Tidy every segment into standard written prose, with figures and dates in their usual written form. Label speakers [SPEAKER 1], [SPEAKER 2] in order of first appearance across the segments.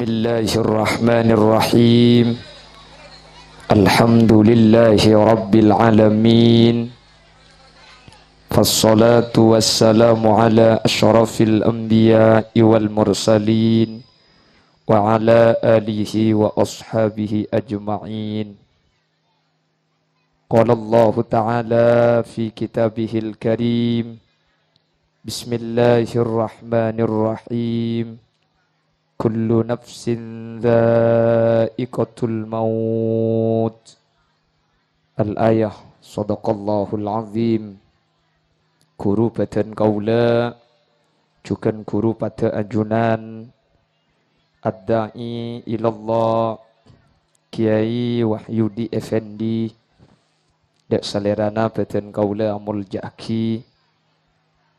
[SPEAKER 1] Bismillahirrahmanirrahim. Alhamdulillahi rabbil alamin. Fassalatu wassalamu ala asyrafil anbiya'i wal mursalin wa ala alihi wa ashabihi ajma'in. Qala Allah ta'ala fi kitabihil karim. Bismillahirrahmanirrahim. Kullu nafsin dha'iqatul maut. Al-ayah. Sadaqallahul azim. Guru badan kaula jukan guru pada ajunan ad-da'i ilallah Kiai Wahyudi Effendi dak salerana badan kaula amul jaki.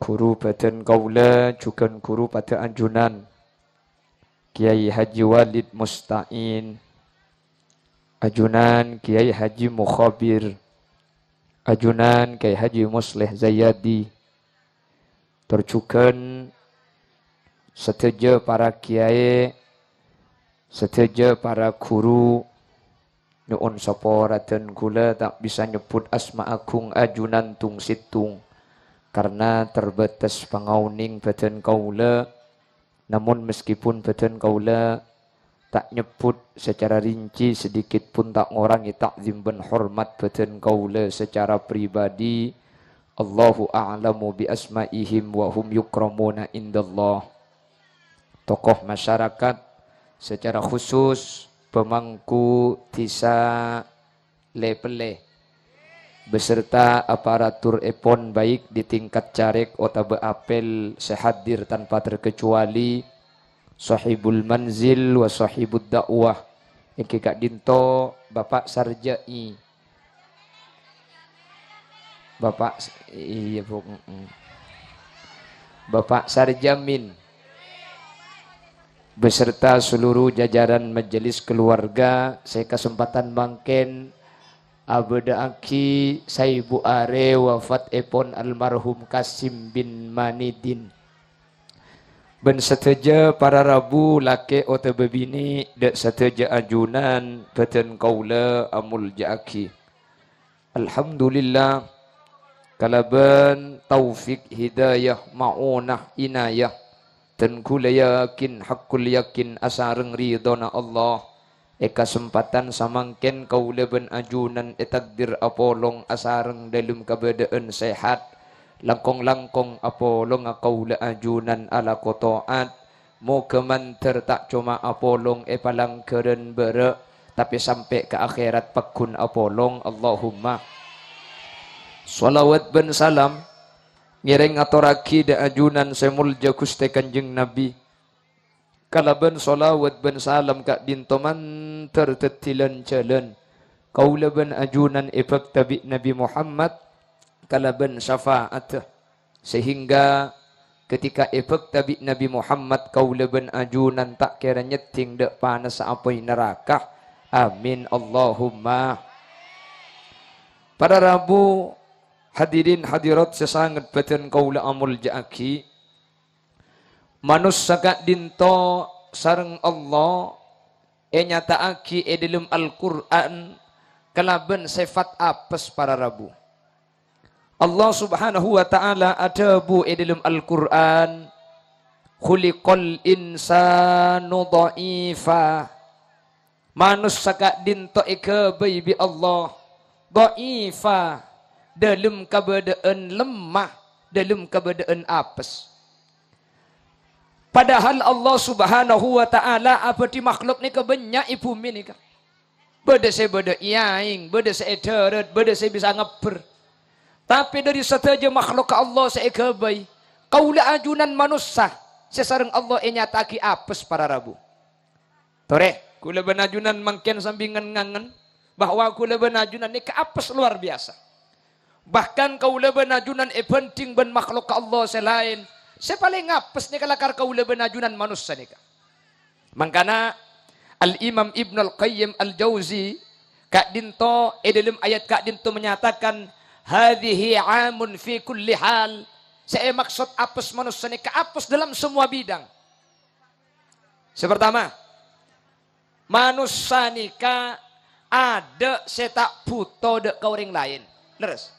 [SPEAKER 1] Guru badan kaula jukan guru pada ajunan Kiai Haji Walid Musta'in, ajunan Kiai Haji Mukhabir, ajunan Kiai Haji Musleh Zayadi, terjukan seteja para kiai, seteja para guru, nuun saporatan kula tak bisa nyebut asma agung ajunan tung situng, karena terbatas pangauning badan kaula. Namun meskipun badan kaula tak nyebut secara rinci sedikit pun tak ngorangi takzim dan hormat badan kaula secara pribadi. Allahu a'lamu bi asma'ihim wa hum yukramuna indallah. Tokoh masyarakat secara khusus pemangku tisa lepele beserta aparatur epon baik di tingkat carek otabe apel sehadir tanpa terkecuali sahibul manzil wa sahibud dakwah iki Kak Dinto Bapak Sarjai Bapak Sarjamin beserta seluruh jajaran majelis keluarga. Saya kesempatan mangken abada aki saibu are wafat epon almarhum Kasim bin Manidin. Ben seteja para rabu lake ote bebini dek seteja ajunan badan kaula amul jaki. Alhamdulillah kalaban taufik hidayah maunah inayah dan kula yakin hakul yakin asareng ridona Allah. Kesempatan samangken kaula ben ajunan takdir apolong asareng dalem kabadaan sehat langkong-langkong apolong kaula ajunan ala kotoat mo kemanter tak cuma apolong palangkeren bere tapi sampai ke akhirat pakun apolong. Allahumma salawat ben salam ngiring atoraki da ajunan semulja Gusti Kanjeng Nabi. Kalaban solawat ben salam Kak Dinto mantar tetilan jalan kaula ben ajunan efek tabi Nabi Muhammad kalaban syafaat sehingga ketika efek tabi Nabi Muhammad kaula ben ajunan tak kira nyeting dek panas apai neraka. Amin Allahumma. Para Rabu hadirin hadirat sesangat badan kaula amul jaki manus Kak Dinto sareng Allah nyataaki dalam Al-Quran kalaban sifat apes para Rabu. Allah subhanahu wa ta'ala ada bu dalam Al-Quran khuliqal insanu dha'ifa. Manus Kak Dinto ikabai bi Allah dha'ifa dalam keadaan lemah, dalam keadaan apes. Padahal Allah subhanahu wa ta'ala apa di makhluk ni kebanyak ibu ni kan. Beda saya beda iaing, beda saya darat, beda saya bisa ngeber. Tapi dari setaja makhluk Allah saya kebai. Kaula ajunan manusia. Sesareng Allah nyataki apes para Rabu. Tore, kula benajunan mangken sambingan ngangen. Bahwa kula benajunan ni keapes luar biasa. Bahkan kaula benajunan penting ben makhluk Allah selain. Saya paling ngapes ni kalakar kaula benajunan manusia ni. Mangkana Al-Imam Ibn Al-Qayyim Al-Jauzi Kak Dinto dalam ayat Kak Dinto menyatakan hadhihi amun fi kulli hal. Saya maksud apes manusia ni keapes dalam semua bidang. Sepertama Manusia nikah ada setak puto dek ke orang lain. Leres.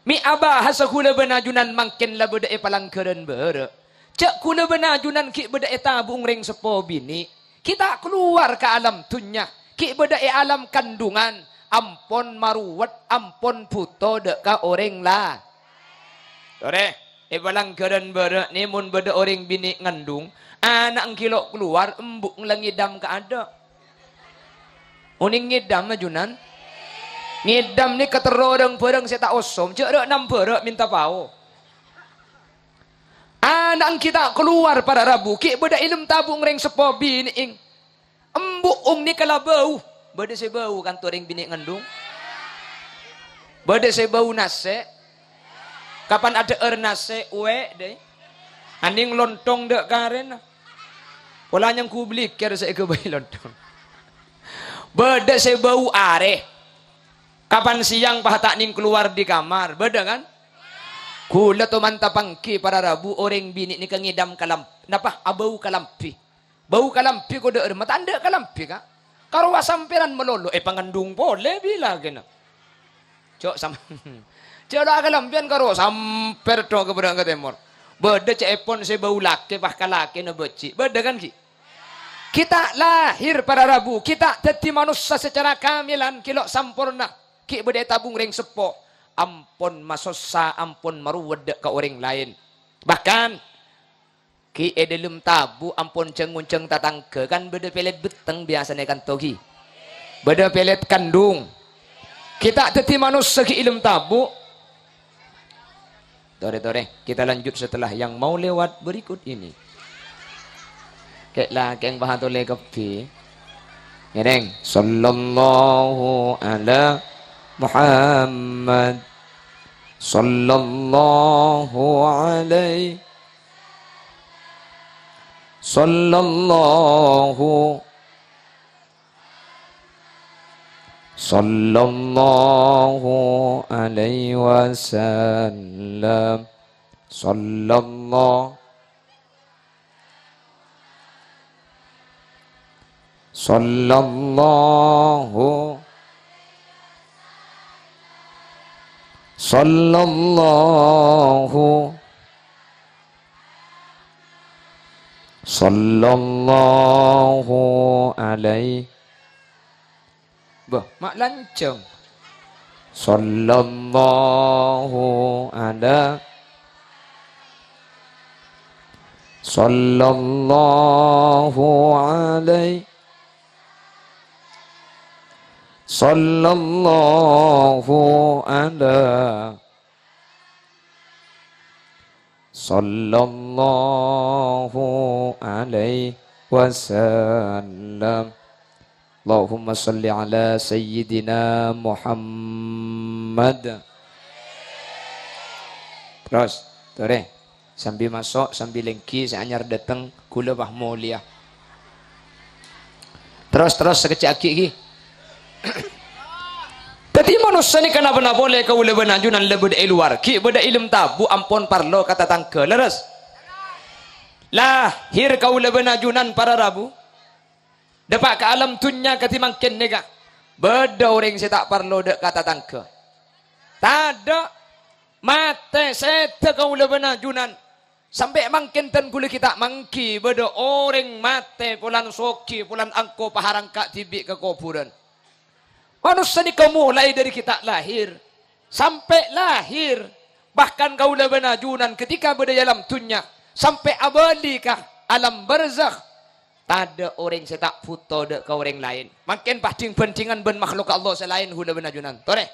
[SPEAKER 1] Mi abah hasakula benajunan mangkin la beda palang keren bere. Cek kula benajunan ki beda tabung ring sepo bini. Kita keluar ke alam dunya. Ki beda alam kandungan. Ampon maruwat, ampon puto dek ka orang lah. Ore, palang keren bere ni mun beda orang bini ngandung. Anak kilo keluar, embuk ngidam ke ada. Uning ngidam na junan. Ngidam ni keterorong perang saya tak osom. Cek rek 6 perek minta pao. Anak kita keluar pada Rabu. Ki beda ilmu tabung ring sepo bini ing. Embuk ni kala bau. Beda saya bau kan tu ring bini ngandung. Beda saya bau nase. Kapan ada nase uwe deh. Aning lontong dek karen. Pola yang ku beli kira saya ke bayi lontong. Beda saya bau are. Kapan siang pahatak ning keluar di kamar. Beda kan? Kula to mantapangki para Rabu orang bini ni kangidam kalam. Napa? Abau kalampi. Bau kalampi ko dek mata anda kalampi ka. Karo wasampiran melolo pangandung boleh bila kena. Cok sama. Cok dah kalampian karo samper to ke berang ke temor. Beda cepon saya bau laki bahkan laki na beci. Beda kan ki? Kita lahir pada Rabu. Kita jadi manusia secara kamilan. Kilo sampurna. Ki beda tabung ring sepo. Ampun masosa, ampun maruwed ke orang lain. Bahkan. Ki dalam tabu ampun cengunceng tatangke. Kan beda pelet beteng biasanya kan togi. Beda pelet kandung. Kita jadi manusia ki ilmu tabu. Tore, kita lanjut setelah yang mau lewat berikut ini. Keklah keng bahatole kepi. Ngereng. Sallallahu ala Muhammad. Sallallahu alaihi. Sallallahu alaihi wasallam. Sallallahu alaihi. Bah, mak lancang. Sallallahu alaihi. Sallallahu alaihi. Sallallahu alaihi. Sallallahu alaihi wasallam. Allahumma salli ala Sayyidina Muhammad. Terus, tore, sambil masuk, sambil lengki, saya anyar datang, kula bah mulia. Terus, sekecil aki. Tadi manusia ni kenapa nak boleh kau lebih najunan lebih luar. Ki beda ilmu tabu ampun parlo kata tangke. Leres. Lahir kau lebih najunan para Rabu. Dapat ke alam dunya ketimangkin nega. Beda orang saya tak parlo dek kata tangke. Tada mate sete kau lebih najunan. Sampai mangkin ten kuli kita mangki beda orang mate pulan soki pulan angko paharang kak tibik ke kuburan. Manusia ni kau mulai dari kita lahir sampai lahir, bahkan kau lebih najunan ketika berada dalam dunia sampai abadi kah alam barzakh. Ada orang saya tak foto dek kau orang lain. Makin pentingan ben makhluk Allah selain hula benajunan. Tore.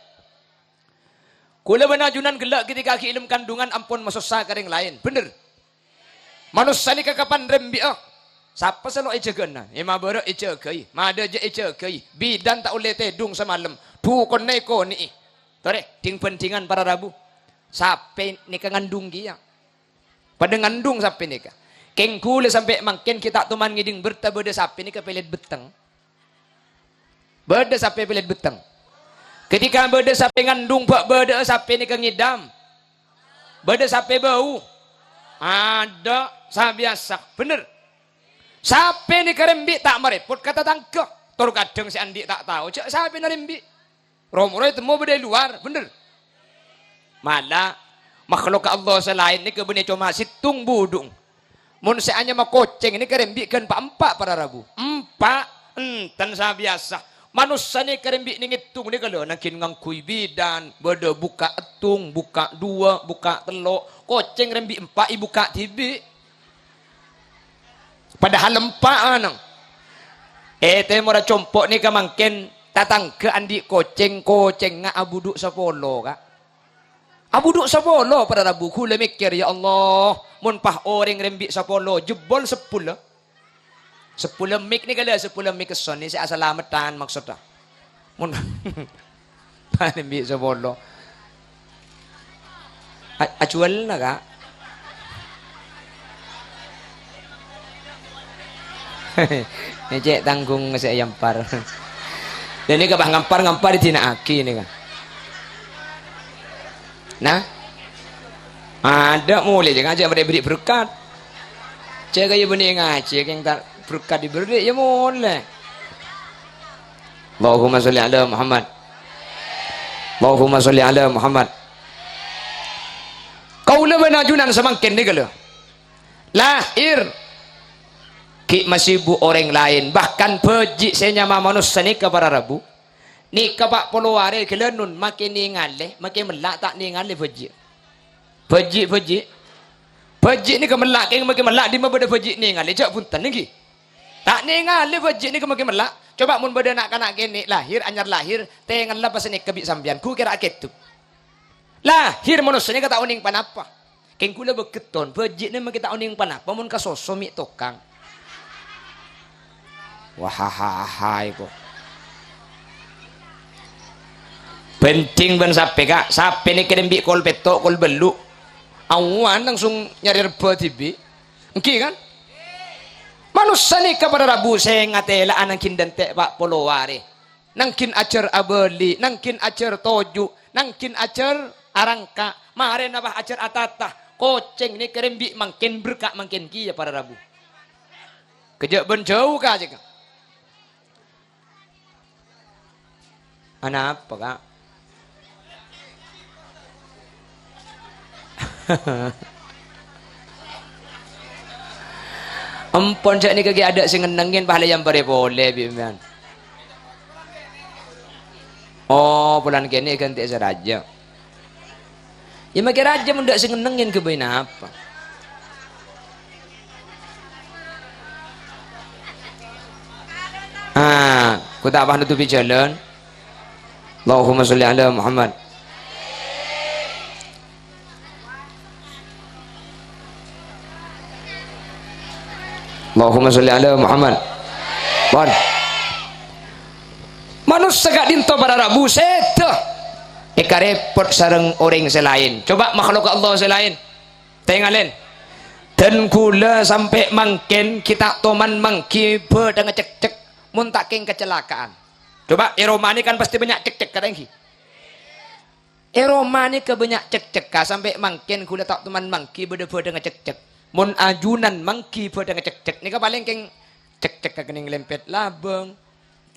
[SPEAKER 1] Kula benajunan gelak ketika ki ilmu kandungan ampun masusah ke orang lain. Bener. Manusia ni kapan rembi siapa selalu ejagan? Ima berok ejagai, mada je ejagai. Bidan tak boleh tedung semalam. Tu kon neko ni. Tore, ting pentingan para Rabu. Sampai ni ngandung dia. Pada ngandung sampai ni ka. Keng kule sampai makin kita tuman ngiding berta beda sampai ni ke pelet beteng. Beda sampai pelet beteng. Ketika beda sampai ngandung pak beda sampai ni ke ngidam. Beda sampai bau. Ada sa biasa. Bener. Sapi ni kerembi tak merepot kata tangke. Tor kadang si Andi tak tahu. Cak sapi nerembi. Romo-romo temu berdai luar, bener. Malah makhluk Allah selain ni kebenih cuma situng budung. Mun seanya mah koceng ini kerembi kan empat para rabu. Empat enten sa biasa. Manusia ni kerembi ni ngitung ni kalau nakin ngangkui bidan, beda buka etung, buka dua, buka telok. Koceng rembi empat ibu buka tibi. Padahal empat anang. Temora compok ni kamangken tatang ke andi koceng nga abuduk sapolo ka. Abuduk sapolo pada rabu kula mikir ya Allah, mun pah orang rembi sapolo jebol 10. 10 mik ni kala 10 mik keson ni saya salamatan maksudnya. Mun rembi sapolo. Acual na ka. Cek tanggung saya yampar. Dan ini kabah ngampar di tina aki ni kan. Nah, ada mulai jangan aja beri berkat. Cek aja benih ngaji yang tak berkat diberi ya mulai. Allahumma sholli ala Muhammad. Allahumma sholli ala Muhammad. Kau lebih najunan semakin ni kalau lahir ki masih bu orang lain bahkan peji senyama manusia ni kepada rabu ni kabak poluare kelenun makin ningale makin melak tak ningale peji ni kemelak yang makin melak di mana benda peji ningale jak punten lagi tak ningale peji ni makin melak coba mun benda nak kanak gini lahir anyar lahir tengan lah pas ni kebik sambian ku kira ketup lahir manusia ni kata uning panapa keng kula beketon peji ni makin tak uning panapa mun kasosomi tokang wahahahai kok penting ben sape kak sape ni kedembi kol petok kol belu awan langsung nyari reba tibi engki kan manusia ni kepada rabu saya ngatela anangkin dan tek pak poloware nangkin acer abeli nangkin acer toju nangkin acer arangka mare nabah acer atatah koceng ni kedembi makin berkak makin kia pada rabu kejak ben jauh kah aja anak apa kak? Ampun cak ni kaki ada sing ngenengin pahala yang boleh bimbingan. Oh bulan kini ganti seraja. Ya makin raja mendak sing ngenengin kebain apa? Ku tak paham nutupi jalan. Allahumma sholli ala Muhammad. Allahumma sholli ala Muhammad. Bon. Manusia gak dinto pada rabu seto. Eka repot sareng orang selain. Coba makhluk Allah selain. Tengalin. Dan kula sampai mangken kita toman mangki pedang cek-cek muntaking kecelakaan. Coba Eroma ini kan pasti banyak cek-cek kadang ki. Eroma ini kebanyak cek-cek sampai mangkin kula tak teman mangki beda-beda ngecek-cek. Mun ajunan mangki beda ngecek-cek. Ni ka paling keng cek-cek ka kening lempet labeng.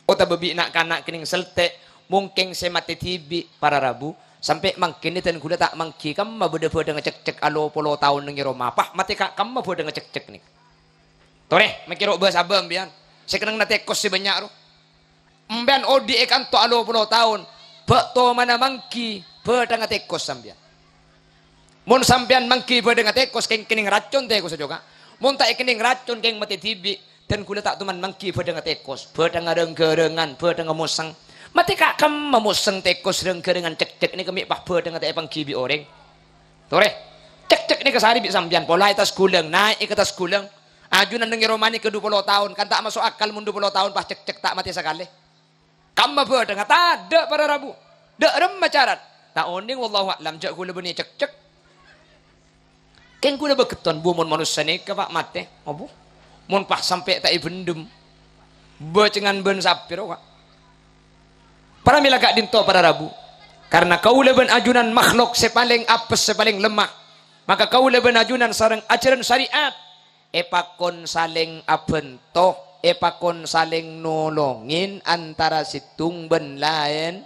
[SPEAKER 1] Ota bebi nak kanak kening seltek. Mungkin saya mati tibi para rabu. Sampai mangkin ni tan kula tak mangki kamma beda-beda ngecek-cek alo polo tahun nang Eroma. Pah mati ka kamma beda ngecek-cek ni. Tore makiro bahas abang bian. Saya kenang natekos si banyak ro. Mben odi ekan to alo puluh tahun. Bakto mana mangki pedang tekos sambian. Mun sambian mangki pedang tekos keng kening racun tekos juga. Mun tak kening racun keng mati tibi dan kula tak tuman mangki pedang tekos. Pedang rengkerengan, pedang musang. Mati kak kam memusang tekos rengkerengan cek-cek ni kami pah pedang tepang kibi orang. Tore. Cek-cek ni kesari bi sambian pola atas kulang naik ke atas kulang. Ajunan dengan Romani ke 20 tahun kan tak masuk akal mun 20 tahun pas cek-cek tak mati sekali. Kamu pedang tak ada para rabu. Dak rem macarat. Tak oning wallahu a'lam jak kula beni cek-cek. Ken kula beketon bu mun manusia ni ke pak mate. Opo? Mun pah sampai tak ibendem. Becengan ben sapir kok. Para mila gak dinto para rabu. Karena kau leben ajunan makhluk sepaling apes sepaling lemah. Maka kau leben ajunan sareng ajaran syariat. epakon saling abentoh, epakon saling nolongin antara situng ben lain.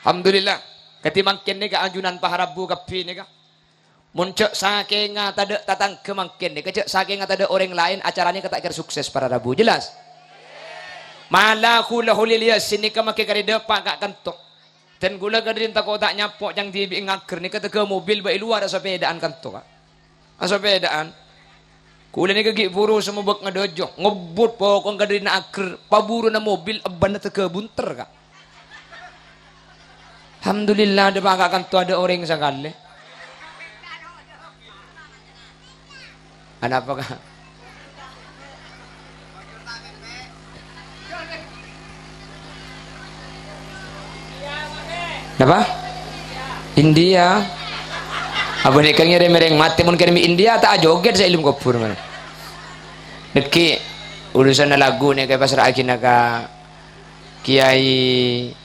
[SPEAKER 1] Alhamdulillah ketimangkin ni ka anjunan paharabu kapi ni ka muncak saking tada tatang kemangkin ni kecek saking tada orang lain acaranya kata kira sukses para rabu jelas malah kula hulilia sini ka makai kari depan kak kantok dan gula kadrin tak tak nyapok yang di ngaker ni kata ke mobil baik luar ada sepedaan kantok ka sepedaan kula ni kegi buru semua bek ngadojo ngebut pokok kadrin aker paburu na mobil aban na ke bunter ka. Alhamdulillah ada pak kantok ada orang sekali. Ada apa kah? Apa? India. Apa ni kang mereng mati mun kirim India tak joget saya ilmu kopur mana. Deki urusan lagu ni kayak pasar agina ka Kiai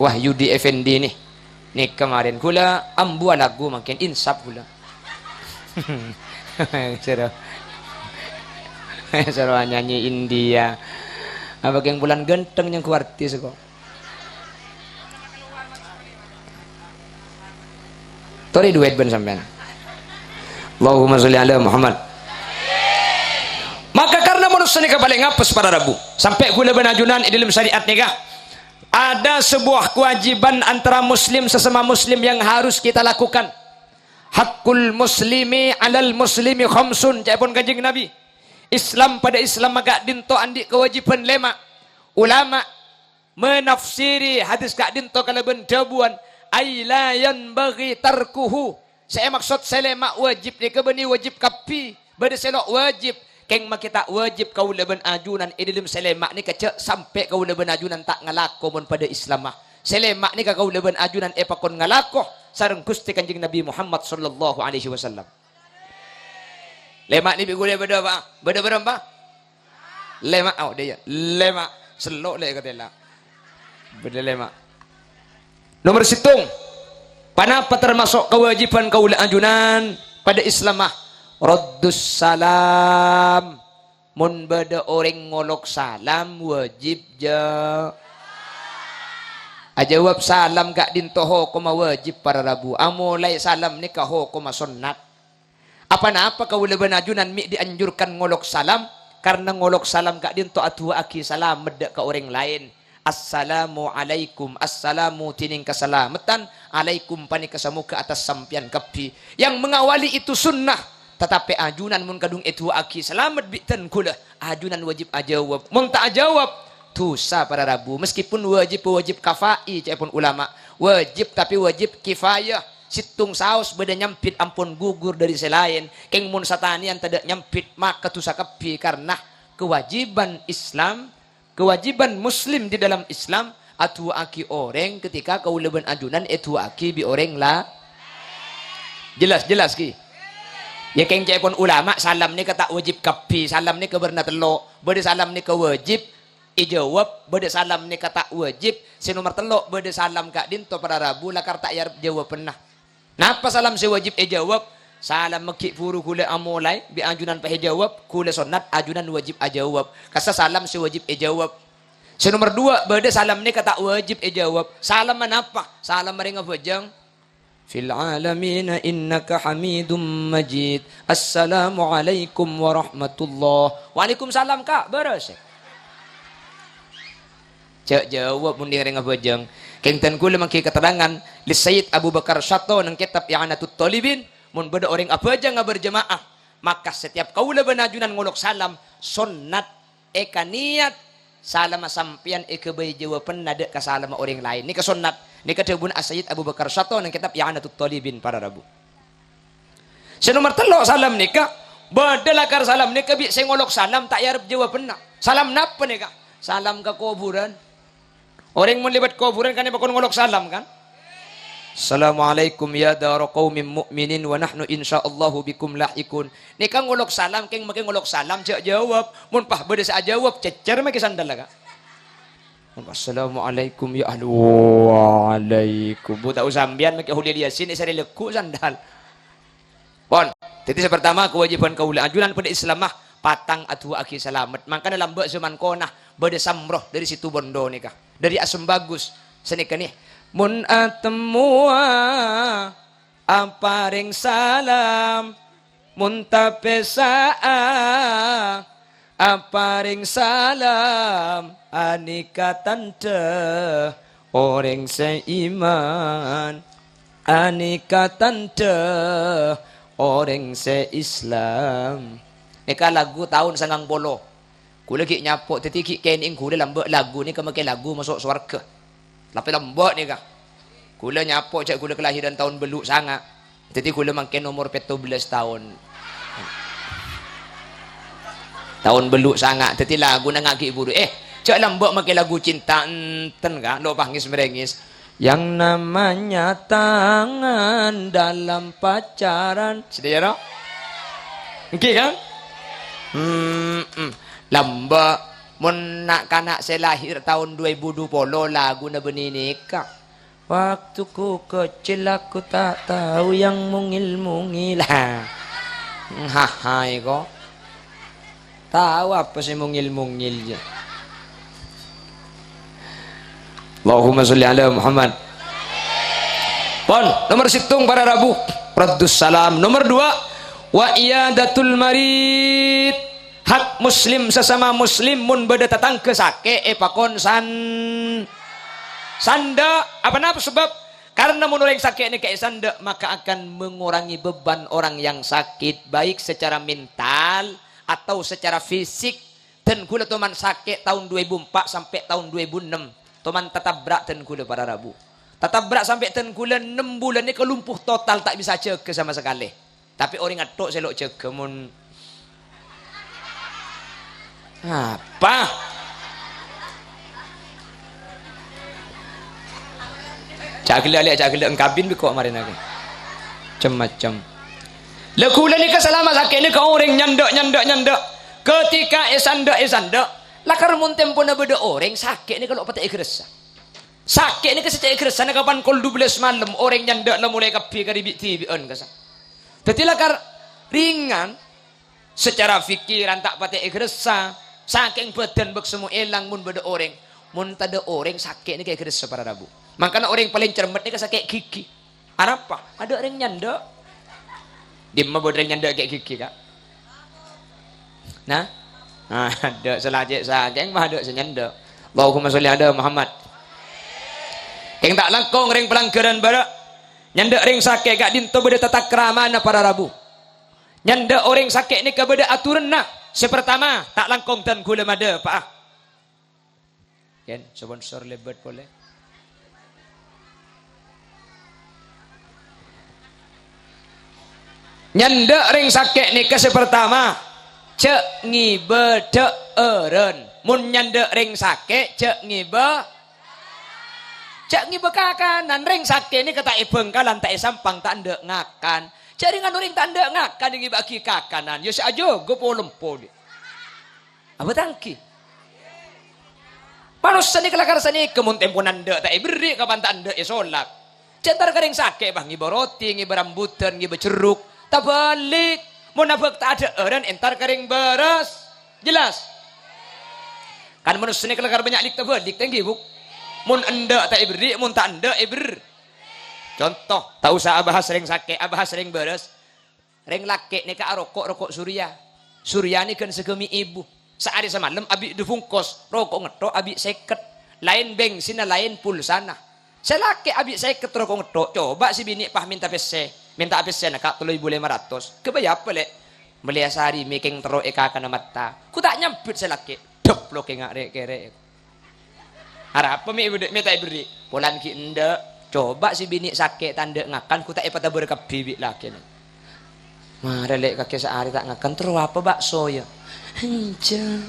[SPEAKER 1] Wahyudi Effendi nih. Nih kemarin kula ambua lagu makin insaf kula. Seru nyanyi India apa yang bulan genteng yang kuartis kok tori duet ben sampean Allahumma sholli ala Muhammad. Maka karena manusia nikah paling ngapes para rabu sampai kula benajunan di dalam syariat nikah ada sebuah kewajiban antara muslim sesama muslim yang harus kita lakukan. Hakul muslimi alal muslimi khamsun japon kanjeng Nabi. Islam pada Islam agak dinto andi kewajiban lema. Ulama menafsiri hadis gak dinto kalaban dabuan ay la yanbaghi tarkuhu. Saya maksud selema wajib ni kebeni wajib kapi bade selok wajib keng makita wajib kaulaban ajunan idilim selema ni kecek sampai kaulaban ajunan tak ngalako mun pada Islamah. Selema ni ka kaulaban ajunan epakon ngalako sareng Gusti Kanjeng Nabi Muhammad sallallahu alaihi wasallam. Lemak ni bigule beda apa? Beda berapa? Lemak oh dia. Lemak selok le katela. Beda lemak. Nomor situng. Panapa termasuk kewajiban kaula ajunan pada Islamah? Raddus salam. Mun beda orang ngolok salam wajib ja. Ajawab salam gak dintoho koma wajib para rabu amulai salam ni kaho koma sunnat apa-apa kaula benajunan mi dianjurkan ngolok salam karena ngolok salam gak dinto atu aki salam medek ke orang lain assalamu alaikum assalamu tining keselamatan alaikum pani kesamu ke atas sampian kapi yang mengawali itu sunnah tetapi ajunan mun kadung itu aki selamat bitan kula ajunan wajib ajawab mun tak ajawab dosa para rabu meskipun wajib kafai cepun ulama wajib tapi wajib kifayah situng saus beda nyampit ampun gugur dari selain keng mun satanian tidak nyampit maka dosa kepi karena kewajiban Islam kewajiban muslim di dalam Islam atu aki orang ketika kaulaban ajunan itu aki bi orang lah jelas ki ya keng cepun ulama salam ni kata wajib kepi salam ni keberna telo beda salam ni ke wajib ijawab beda salam ni kata wajib si nomor telok beda salam kak dinto para rabu lakar tak yarab jawab pernah napa salam si wajib ijawab salam meki furu kule amulai bi ajunan pa ijawab kule sunat ajunan wajib ajawab kasa salam si wajib ijawab si nomor dua beda salam ni kata wajib ijawab salam manapa salam maring ngafajang fil alamin innaka hamidum majid assalamu alaikum warahmatullah waalaikumsalam kak beres cak jawab mun dia ngah bajang kengtan kula mangki keterangan li Sayyid Abu Bakar Syato nang kitab I'anatut Talibin mun beda orang abajang berjamaah maka setiap kaula benajunan ngolok salam sunnat eka niat salam sampian eka bae jawaban nada ka salam orang lain ni ka sunnat ni ka tebun Sayyid Abu Bakar Syato nang kitab I'anatut Talibin para rabu senomor telo salam nika beda lakar salam nika bi sing ngolok salam tak yarep jawaban salam napa nika salam ka kuburan. Orang mun libat kuburan kan bakon ngolok salam kan? Assalamualaikum ya dar qaumin mu'minin wa nahnu insyaallah bikum lahikun. Ni kang ngolok salam keng make ngolok salam cak jawab. Mun pah bede sa jawab cecer make sandal ka. Assalamualaikum ya ahlu waalaikum. Bu tak usambian make hulil yasin sari leku sandal. Pon. Jadi pertama kewajiban kaula ajunan pada Islam mah patang atu akhi selamat. Maka dalam bak zaman konah bade samroh dari situ bondo nikah. Dari asem bagus. Senika nih. Mun atemua aparing salam mun tapesaa aparing salam anika tante orang seiman anika tante orang se-Islam. Eka lagu tahun 90. Kula ki nyapok teti ki kening kula lambek lagu ni kemake lagu masuk surga. Tapi lembok ni kah. Kula nyapok cak kula kelahiran tahun beluk sangat. Teti kula mangke nomor 17 tahun. Tahun beluk sangat teti lagu nang ngaki buru. Cak lembok make lagu cinta enten kah lo pangis merengis. Yang namanya tangan dalam pacaran. Sedia no? Okey kan? Lamba mun nak kanak saya lahir tahun 2020 lagu na nikah. Waktu ku kecil aku tak tahu yang mungil-mungil. Hai kok. Tahu apa sih mungil-mungil je. Allahumma sholli ala Muhammad. Pon, nomor situng para Rabu. Raddus salam. Nomor 2, wa iyadatul marid. Hak muslim sesama muslim mun beda tatang ke sake pakon sanda. Apa napa sebab? Karena mun orang sakit ni kayak sanda maka akan mengurangi beban orang yang sakit baik secara mental atau secara fisik. Dan kula teman sakit tahun 2004 sampai tahun 2006. Toman tetap berat ten kula para Rabu. Tetap berat sampai ten kula 6 bulan ni kelumpuh total tak bisa cek sama sekali. Tapi orang ngatok selok cek mun apa? Cak gila kabin bi kok marin lagi. Macam-macam. Lekula ni keselama sakit ni kau orang nyandak. Ketika esanda lakar mun tempo na beda orang sakit ni kalau patah ikhlas. Sakit ni kasi ikhlas na kapan kol 12 malam orang nyandak na mulai kapi karibit TV-an kasa. Tetapi lakar ringan secara fikiran tak patah ikhlas. Saking badan bak semua elang mun beda orang. Mun tada orang sakit ni kayak ikhlas para Rabu. Makanya orang paling cermat ni kasakit gigi. Apa? Ada orang nyandak. Dia mah orang nyandak kayak gigi kak. Nah. Ada selajik saking mah ada senyanda. Allahumma sholli ala Muhammad. Yang tak langkong ring pelanggaran bara. Nyanda ring sakit gak dinto beda tata keramana para Rabu. Nyanda orang sakit ni ke beda aturan nah. Sepertama tak langkong dan gula mada pak. Ken sponsor lebat boleh. Nyanda ring sakit ni ke sepertama. Cek ngibe eren mun nyanda ring sakit cek ngibe kakanan ring sakit ni kata ibengkalan tak sampang tak ndek ngakan cek ringan ring tak ndek ngakan ngibe aki kakanan yo aja go polempo di apa tangki panos sani kelakar sani kemun tempo nandek tak beri kapan tak ndek solat centar kering sakit bang ngibe roti ngibe rambutan ngibe jeruk tak balik. Mun nabak tak ada eren entar kering beres. Jelas? Kan manusia ni kelakar banyak lik tabalik tinggi buk. Mun enda tak iberi, mun tak enda iber. Contoh, tak usah abah sering sakit, abah sering beres. Ring laki ni ka rokok surya. Surya ni kan segemi ibu. Sehari semalam abi dufungkos, rokok ngetok abi seket. Lain bensin lain pulsana. Selaki abi seket rokok ngetok. Coba si bini pah minta pese. Minta habis saya nak 3.500. Kebaya apa lek? Beli sehari making terus eka kana mata. Ku tak nyambut saya laki. Deplok ngak rek kerek. Harap apa mi minta beri. Polan ki ndak. Coba si bini sakit tanda ngakan ku tak epata berkap bibik laki. Mare lek kaki sehari tak ngakan terus apa bakso ya. Hija.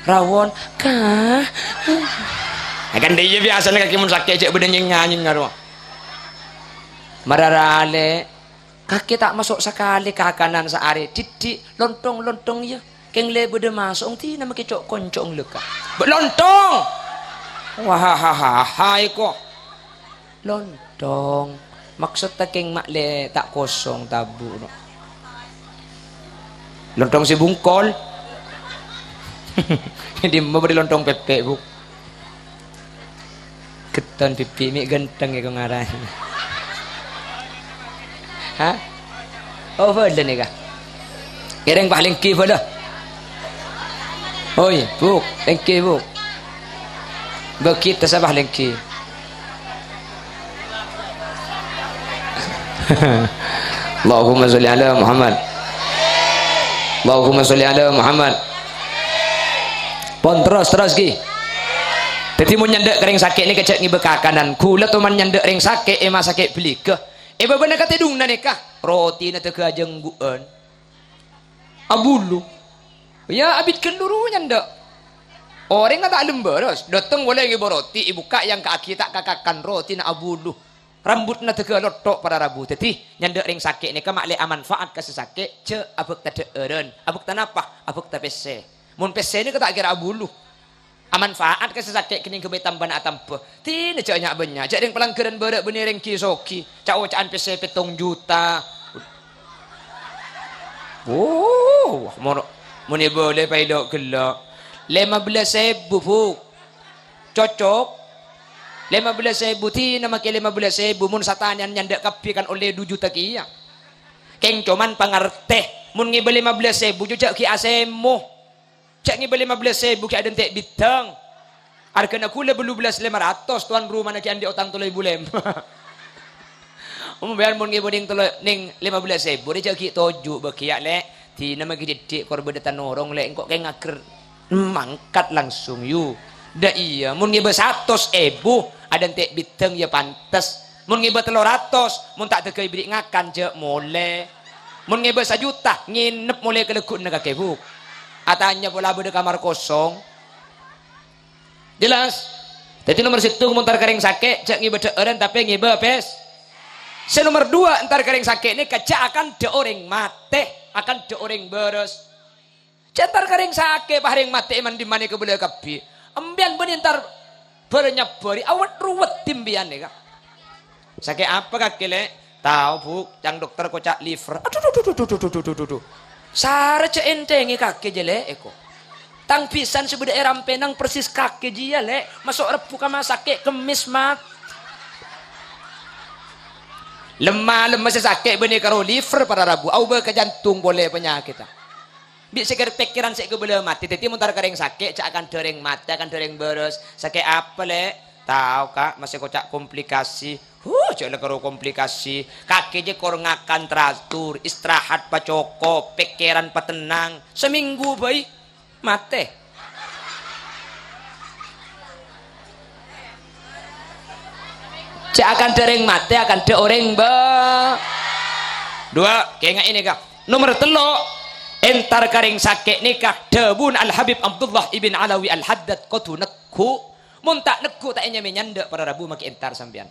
[SPEAKER 1] Rawon kah? Akan dia biasa kaki mun sakit cek bedeng nyanyi ngaruh. Mararale kaki tak masuk sekali kakanan sehari didik lontong ya keng le bede masuk ti nama kecok koncong leka lontong wah hai kok lontong Maksud taking mak le tak kosong tabu no. Lontong si bungkol. Jadi mau beri lontong pepe bu. Keton pipi mi ganteng ya ngaran. Hah? Oh boleh nih kah? Kereng paling ki boleh. Oi, bu, lengki bu. Bekita sabah lengki. Allahumma sholli ala Muhammad. Allahumma sholli ala Muhammad. Pon terus ki. Jadi mun nyandek kering sakit ni kecek ngibekakan dan kula tu man nyandek ring sakit emang sakit beli ke. Bener kata dung na nikah. Roti na teka jengguan. Abulu. Ya abid kenduru nyandek. Orang tak lembaros. Datang boleh ngibu roti ibu kak yang kaki tak kakakan roti na abulu. Rambut na teka lotok pada rabu. Jadi nyandek ring sakit ni kemak le amanfaat kasih sakit ce abuk tak eren. Abuk tak apa? Abuk tak pese. Mun pese ni kata kira abulu. Amanfaat kasih sakit kini kebetam bana atampa. Tina cak nyak banyak. Cak ring pelanggaran berak benih ring kisoki. Cak wacaan pese 7 juta. Oh, mun boleh paidok gelak. 15.000 bu. Cocok. 15.000 tina make 15.000 mun satanian nyandak kapi kan oleh 2 juta kia. Keng cuman pangarteh mun ngibeli 15.000 jujak ki asemo. Cak ngibeli 15.000 ki aden tek bitang. Hargana kula 12.500 tuan rumah nak andi otang 3.000 lem. Bayan mun ngibeli ning 15.000 dia cak ki toju bekiak lek tina magi didik korban tanorong lek engko keng ngaker mangkat langsung yu. Da iya mun ngibe 100.000 ada tek biteng ya pantes. Mun ngibe 300 mun tak tegay beri ngakan je mole. Mun ngibe 1 juta nginep mole kelekut na kakebuk. Atanya pula bude kamar kosong. Jelas. Jadi nomor 1 muntar kering sakit cek ngibe deureun tapi ngibe pes. Nomor 2 entar kering sakit ini kecak akan de orang mate, akan de orang beres. Centar kering sakit paring mate man di mana kebelah kapi. Ambian benintar bernyabari awat ruwet timbian nih kak. Sakit apa kaki le? Tahu bu, yang dokter kocak liver. Aduh. Sare ce entengi kaki jele eko. Tang pisan sebudak eram penang persis kaki jia le. Masuk repu kama sakit kemis mat. Lemah sakit benih karo liver pada rabu. Au ke jantung boleh penyakit. Bi sekir pikiran sik kebelah mati teti muntar kering sakit cak akan dereng mati akan dereng beres sakit apa le tahu kak masih kocak komplikasi cak le karo komplikasi kaki je kor ngakan teratur istirahat pacoko pikiran patenang seminggu baik mati cak akan dereng mati akan de orang dua kayak ini kak nomor 3 entar karing sakit nikah debun Al Habib Abdullah ibn Alawi Al Haddad kotu nekku muntak nekku tak nyame nyandak para rabu maki entar sampean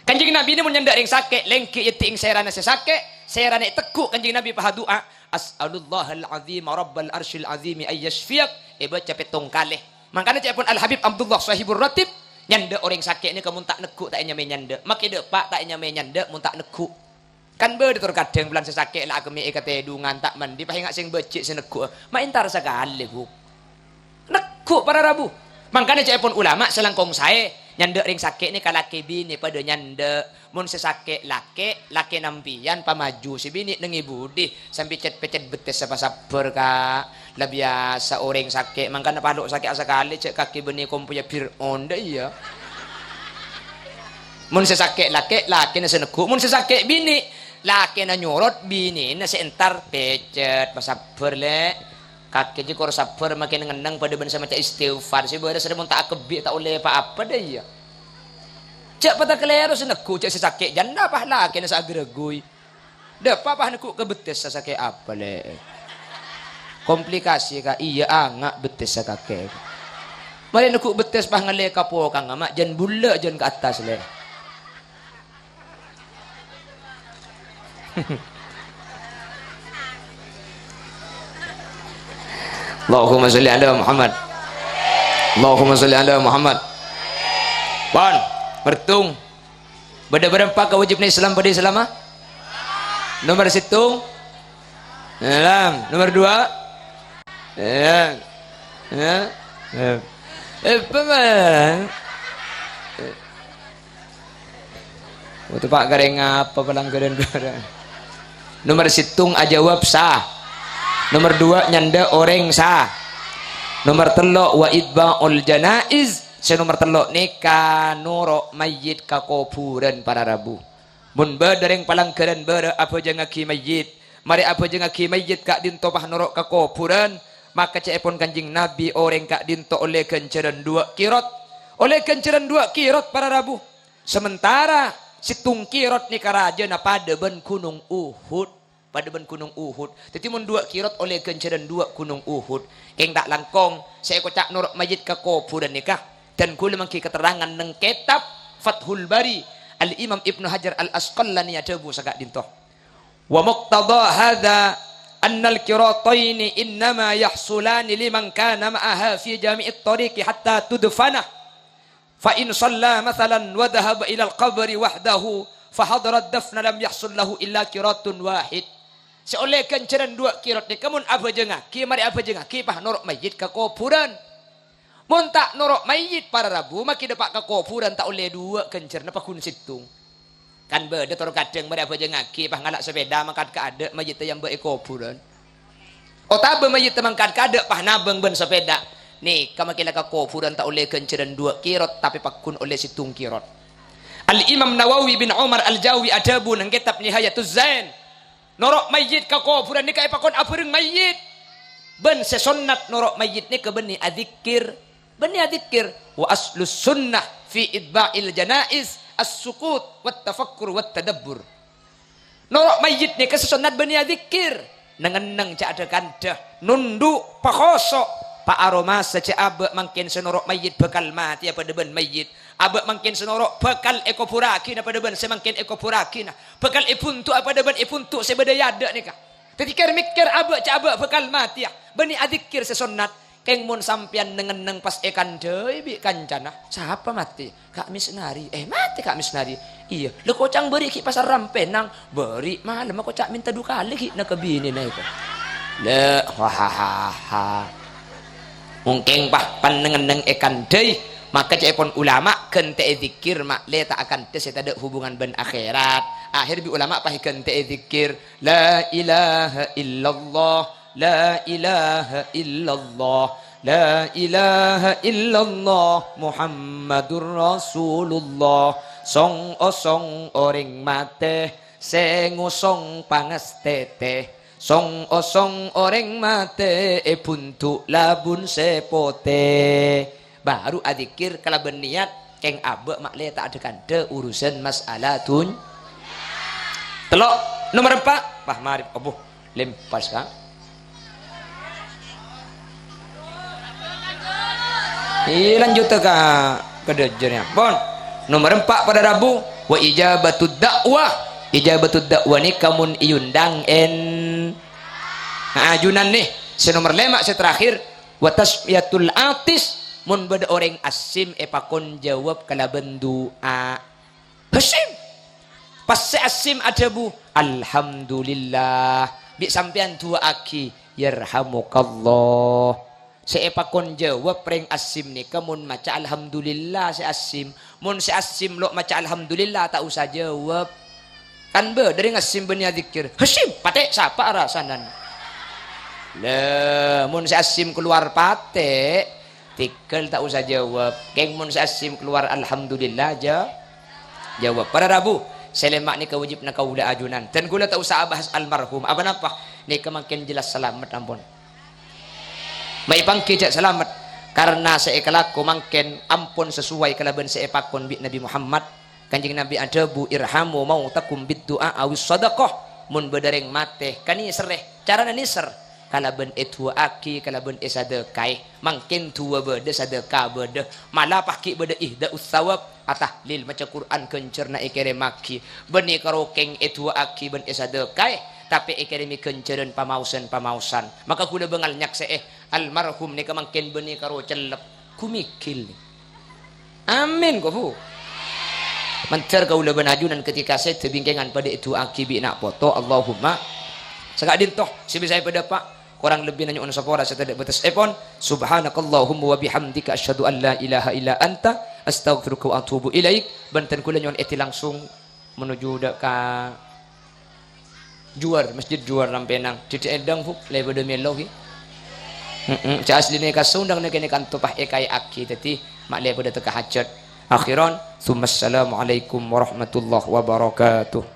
[SPEAKER 1] kanjeng Nabi ini menyandak ring sakit lengki yeti ing serana sesake serana teku kanjeng Nabi paha doa as'alullahal azim rabbal arsyil azim ayyashfiyak baca petong kalih makanya cek pun Al Habib Abdullah sahibur ratib nyandak orang sakit ni kemuntak nekku tak nyame nyandak maki depak tak nyame nyandak muntak nekku kan berditur kadang bulan sesakit lah kami ikate dungan tak mandi pahinga sing becik senekuk maintar sekali bu nekuk para rabu makanya cek pun ulama selangkong saya nyandek ring sakit ni kalaki bini pada nyandek mun sesakit laki nampian pamaju si bini nengi budi sampai pecet betes apa sabar kak lah biasa orang sakit makanya paluk sakit sekali cek kaki bini kompunya bir onda iya mun sesakit laki na senekuk mun sesakit bini laki na nyorot bini na entar pecet pasabar le kaki je kor sabar makin ngenang pada ben sama cak istighfar si bada sedemon tak kebi tak oleh apa dah ya cak pada kelero seneku cak sesakit janda pah laki na sa agregoy dah pah neku kebetes sesakit apa le komplikasi ka iya angak betes sa kakek mari neku betes pah ngale kapo kang mak jan bulla jan ke atas le Allahumma sholli ala Muhammad. Allahumma sholli ala Muhammad. Bon, bertung. Beda berempat kewajibna Islam pada Islam. Nomor situng. Nomor dua. Waktu Pak Gareng apa palang gareng. Nomor situng ajawab sah. Nomor dua nyanda orang sah. Nomor telok wa idba'ul janaiz. Nomor telok nikah nurok mayit ka kuburan para rabu. Mun badereng palang keren ber apa jangan ki mayit. Mari apa jangan ki mayit kak dinto pah nurok ka kuburan. Maka cepon kanjing Nabi orang kak dinto oleh kenceran 2 kirot. Oleh kenceran 2 kirot para rabu. Sementara situng kirot ni karaja na pada ben gunung Uhud, pada ben gunung Uhud. Jadi mun 2 kirot oleh kenceran 2 gunung Uhud. Keng tak langkong saya kocak nuruk mayit ke kuburan nikah dan kula mangki keterangan nang kitab Fathul Bari Al Imam Ibnu Hajar Al Asqalani ada bu sagak dintoh. Wa muqtada hadza annal kirataini innama yahsulani liman kana ma'aha fi jami'it tariqi hatta tudfana. Fa in shalla mathalan wa dhahaba ila al-qabri wahdahu fa hadara ad-dafn lam yahsul lahu illa kiratun wahid. Seoleh kenceran 2 kirat ni kamun apa jengah ki mari apa jengah ki pah norok mayit ke kuburan. Mun tak norok mayit para rabu maki dapat ke kuburan tak oleh 2 kencer napa kun situng. Kan beda toro kadang mari apa jengah ki pah ngalak sepeda mangkat ka ada mayit yang be kuburan. O tabe mayit mangkat ka ada pah nabeng ben sepeda. Nih, kama kila ka kuburan tak oleh kenceran 2 kirot tapi pakun oleh situng kirot. Al Imam Nawawi bin Umar Al Jawi adabu nang kitab Nihayatuz Zain. Norok mayit ka kuburan ni kay pakon apureng mayit. Ben sesonnat norok mayit ni ke beni adzikir. Beni adzikir wa aslus sunnah fi idba'il janaiz as-sukut wat tafakkur wat tadabbur. Norok mayit ni ke sesonnat beni adzikir. Nangeneng ca ada kandah nunduk pakosok. Pak aroma saja abe mangkin senorok mayit bekal mati apa deben mayit. Abe mangkin senorok bekal eko puraki apa deben semangkin eko puraki na. Bekal ipuntu apa deben ipuntu sebeda yada nikah. Ketika mikir abe ca abe bekal mati ya. Beni adzikir sesonat keng mun sampian nengeneng pas ekan deui bi kancana. Siapa mati? Kak Misnari. Mati Kak Misnari. Iya, le kocang beri ki pasar rampenang. Beri malam aku cak minta 2 kali ki na kebini na itu. Le hahaha. Mungkin bah panengeneng ekan deui maka cepon ulama kente zikir mak le tak akan tes ada hubungan ben akhirat. Akhir bi ulama pah kente zikir la ilaha illallah la ilaha illallah la ilaha illallah Muhammadur Rasulullah. Song osong orang mate sing usong pangestete. Song osong orang mate buntu labun sepote. Baru adzikir kalau berniat keng abe makle tak ada kande urusan masalah tun. Telok nomor 4 Pak Marif abuh lempas kan. Lanjut ke kedejernya. Bon. Nomor 4 pada Rabu wa ijabatud dakwah. Ijabatud dakwah ni kamun iundang ajunan nih senomor 5 terakhir wa tasmiyatul atis mun beda orang asim pakon jawab kala doa hasim pas asim ada bu alhamdulillah bi sampean tua aki yarhamukallah pakon jawab pring asim nih kamun maca alhamdulillah asim mun asim lo maca alhamdulillah tak usah jawab kan be dari ngasim benya zikir hasim patek siapa arasanan. Mun si asim keluar pate tikel tak usah jawab keng mun si asim keluar alhamdulillah jawab para Rabu selemak ni kewajib na kaula ajunan dan kula tak usah bahas almarhum apa napa ni kemakin jelas selamat ampun mai pangki jak selamat karena seekalaku mangken ampun sesuai kalaban seepakon bi Nabi Muhammad kanjeng Nabi adabu irhamu mautakum bid du'a awis sadaqah mun bedareng mate kani sereh carana niser kalaban etua aki kalaban esadekai mangkin tua beda sadekah beda malah paki beda ihda usawab atah lil maca Quran kencerna ikere maki beni karokeng etua aki ben esadekai tapi ikere mi kencereun pamausan maka kuda bengal nyak almarhum ni mangkin beni karo celep kumikil amin gofu mencer kaula benajunan ketika saya terbingkengan pada itu akibi nak foto Allahumma sagak dintoh si bisa pada pak kurang lebih nanya on sapora saya tidak batas epon subhanakallahumma wa bihamdika asyhadu an la ilaha illa anta astaghfiruka wa atubu ilaik banten kula nyon eti langsung menuju ka juar masjid juar Rampenang titik edang fu lebe de melohi ca asline ka sundang ne kene kan topah ekai aki tadi mak lebe de teka hajat akhiran assalamualaikum warahmatullahi wabarakatuh.